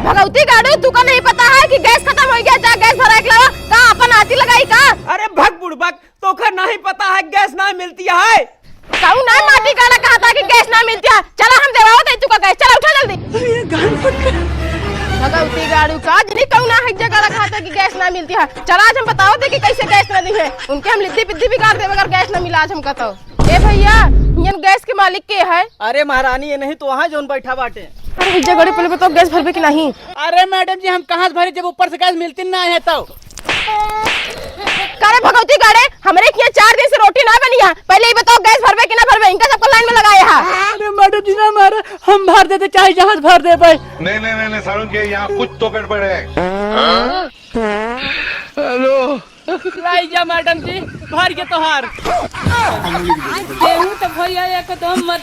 भगवती गाड़ू तू का नहीं पता है कि गैस खत्म हो गया, जा गैस भरा लावा का अपन आती लगाई का। अरे भग बुड़बक तो का नहीं पता है गैस नहीं मिलती है। काऊ ना माटी काला कहा था कि गैस ना मिलती है। चला हम देवाओ दे तू का गैस, चला उठा जल्दी। भगवती गाड़ू का जिनी काऊ ना है जगह रखा था कि गैस ना मिलती है। चला आज हम बताओ दे कि कैसे गैस ना दी है। उनके हम लिद्दी पिद्दी बिगाड़ दे अगर गैस ना मिला आज हम कहतो। ए भैया ये गैस के मालिक के है? अरे महारानी ये नहीं तो वहाँ जोन बैठा बाटे। अरे विजय गड़ी पहले बताओ गैस भरबे कि नहीं? अरे मैडम जी हम कहाँ से भरे जब ऊपर से गैस मिलती ना है तो। करे भगवती गाड़े हमरे यहाँ 4 दिन से रोटी ना बनी है, पहले ही बताओ गैस भरबे कि ना भरबे, इनका सबको लाइन में लगाए है। अरे मैडम जी ना मारे हम भर देते चाहे जहाज भर दे भाई। नहीं सारुण के यहाँ कुछ तो गड़बड़ है। हेलो लाई जा मैडम जी भर के तोहार गेहूं तो भैया एकदम मत